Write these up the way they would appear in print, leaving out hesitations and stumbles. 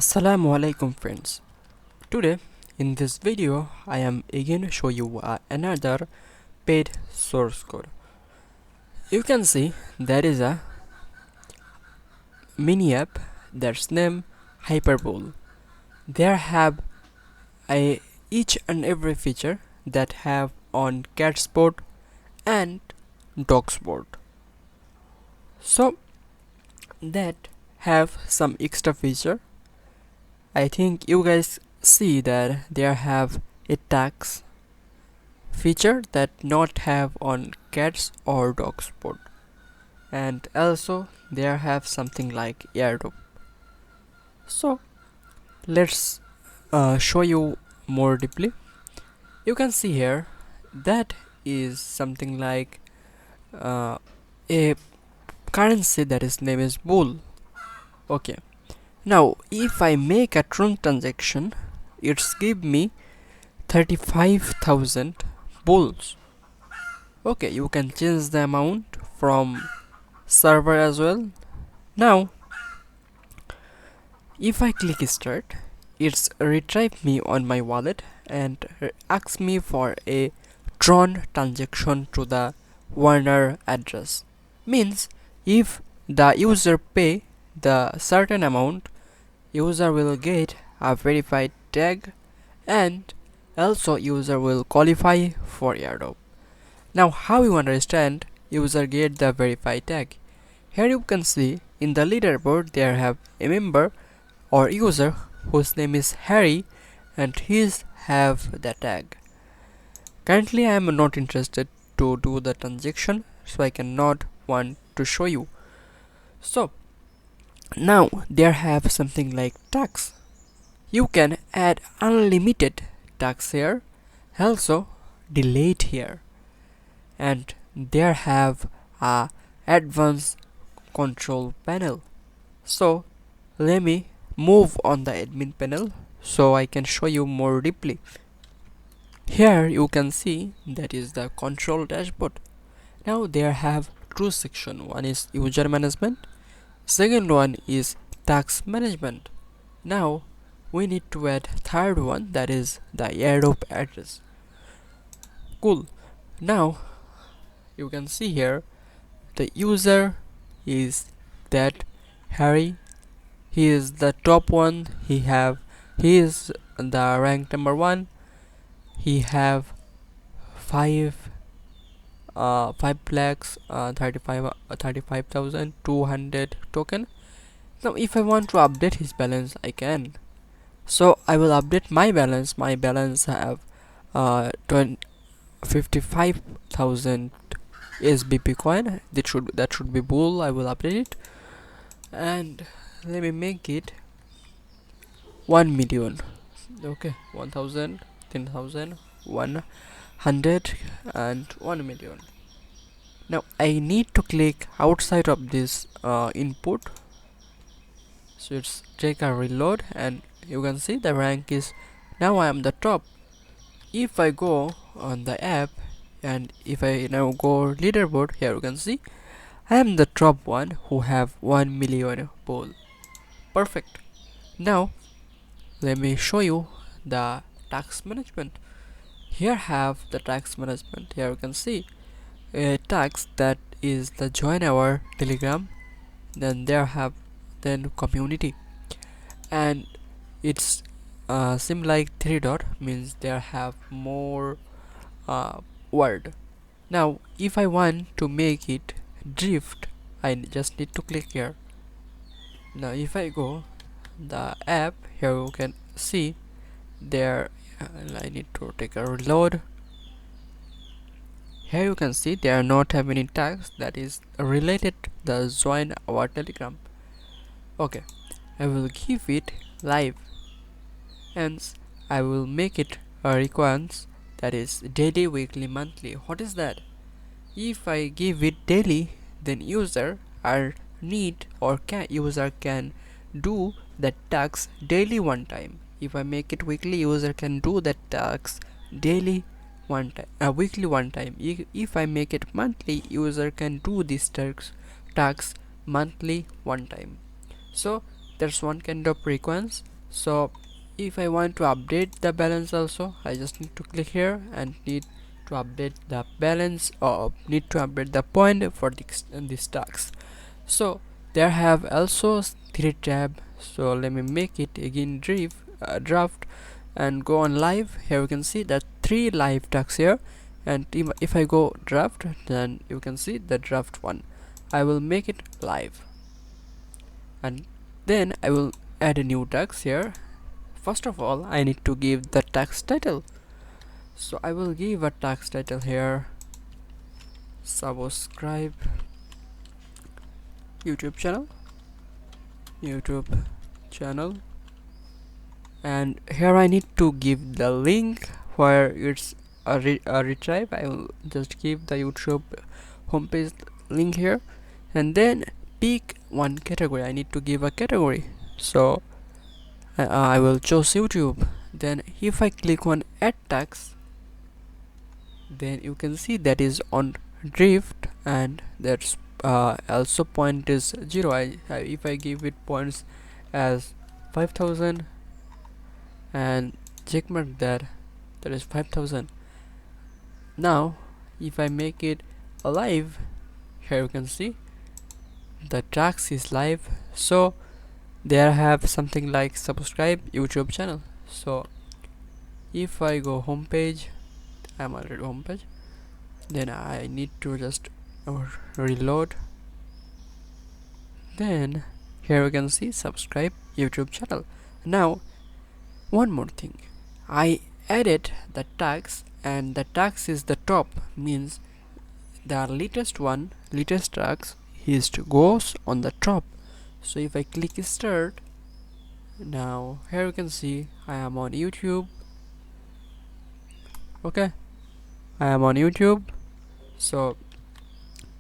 Assalamu alaikum friends. Today in this video I am again show you another paid source code. You can see there is a mini app that's named Hyperbole. There have a each and every feature that have on cat sport and dog sport. So that have some extra feature. I think you guys see that there have a tax feature that not have on cats or dog sport, and also there have something like airdrop. So let's show you more deeply. You can see here that is something like uh, a currency that is name is bull. Okay, now if I make a trunk transaction, it's give me 35,000 bulls. Okay, you can change the amount from server as well. Now if I click start, it's retrieve me on my wallet and asks me for a drawn transaction to the Warner address. Means if the user pay the certain amount, user will get a verified tag, and also user will qualify for airdrop. Now how you understand user get the verified tag? Here you can see in the leaderboard there have a member or user whose name is Harry, and his have the tag. Currently I am not interested to do the transaction, so I cannot want to show you. So now there have something like tax. You can add unlimited tax here, also delete here, and there have a advanced control panel. So let me move on the admin panel so I can show you more deeply. Here you can see that is the control dashboard. Now there have two sections. One is user management, second one is tax management. Now we need to add third one, that is the airdrop address. Cool. Now you can see here the user is that Harry. He is the top one. He is the rank number one. He have 5 5 lakhs 35,200 token. Now if I want to update his balance, I can. So I will update my balance. My balance have 55,000 SBP coin. That should be bull. I will update it, and let me make it 1 million. Okay, 1,000, 10,000, 100, and 1 million. Now I need to click outside of this input, so it's take a reload, and you can see the rank is now I am the top. If I go on the app and if I now go leaderboard, here you can see I am the top one who have 1 million ball. Perfect. Now let me show you the tax management. Here have the tax management. Here you can see a tax that is the join our telegram, then there have then community, and it's sim like 3 dot means there have more word. Now if I want to make it drift, I just need to click here. Now if I go the app, here you can see there I need to take a reload. Here you can see there are not have any tags that is related the join our telegram. Okay, I will give it live, hence I will make it a requirements, that is daily, weekly, monthly. What is that? If I give it daily, then user are need or user can do that task daily one time. If I make it weekly, user can do that task daily one time, weekly one time. If I make it monthly, user can do this task monthly one time. So That's one kind of frequency. So if I want to update the balance also, I just need to click here and need to update the balance, or need to update the point for this task. So there have also three tab. So let me make it again draft and go on live. Here you can see that three live tasks here, and if I go draft, then you can see the draft one. I will make it live, and then I will add a new task here. First of all, I need to give the task title. So I will give a task title here: subscribe YouTube channel, YouTube channel. And here I need to give the link where it's a retrieve. I will just give the YouTube homepage link here, and then pick one category. I need to give a category, so I will choose YouTube. Then if I click on add tags, then you can see that is on drift, and that's also point is 0. If I give it points as 5000 and check mark that is 5000. Now if I make it alive, here you can see the task is live. So there have something like subscribe YouTube channel. So if I go home page, I'm already home page, then I need to just reload. Then here you can see subscribe YouTube channel. Now one more thing, I added the tags, and the tags is the top, means the latest tags goes on the top. So if I click start, now here you can see I am on YouTube. Okay, I am on YouTube. So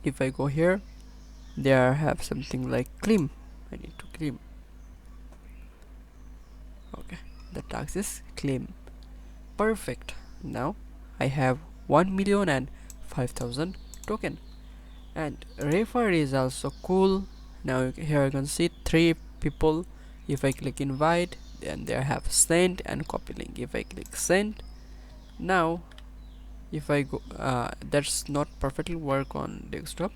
if I go here, there have something like claim. I need to claim. Okay, the tax is claim. Perfect. Now I have 1,005,000 token, and refer is also cool. Now here you can see three people. If I click invite, then they have send and copy link. If I click send, now if I go, that's not perfectly work on desktop,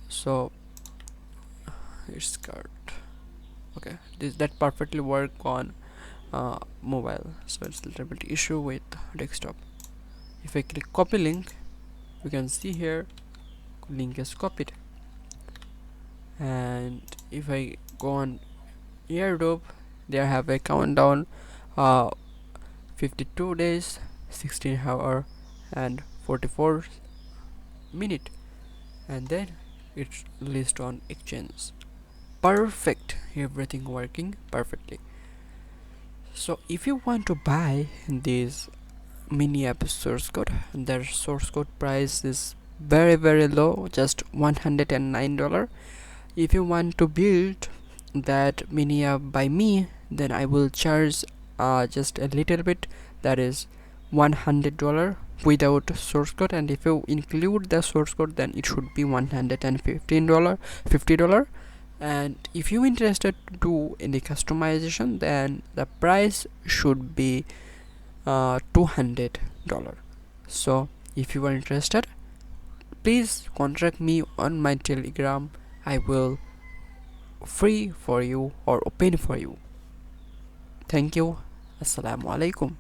so it's card. Okay, that perfectly work on mobile, so it's a little bit issue with desktop. If I click copy link, you can see here link is copied. And if I go on airdrop, they have a countdown, 52 days, 16 hour and 44 minute, and then it's list on exchange. Perfect, everything working perfectly. So if you want to buy this mini app source code, their source code price is very low, just $109. If you want to build that mini app by me, then I will charge just a little bit, that is $100 without source code, and if you include the source code, then it should be $115, $50. And if you interested to do any customization, then the price should be $200. So if you are interested, please contact me on my Telegram. I will free for you or open for you. Thank you. Assalamu alaikum.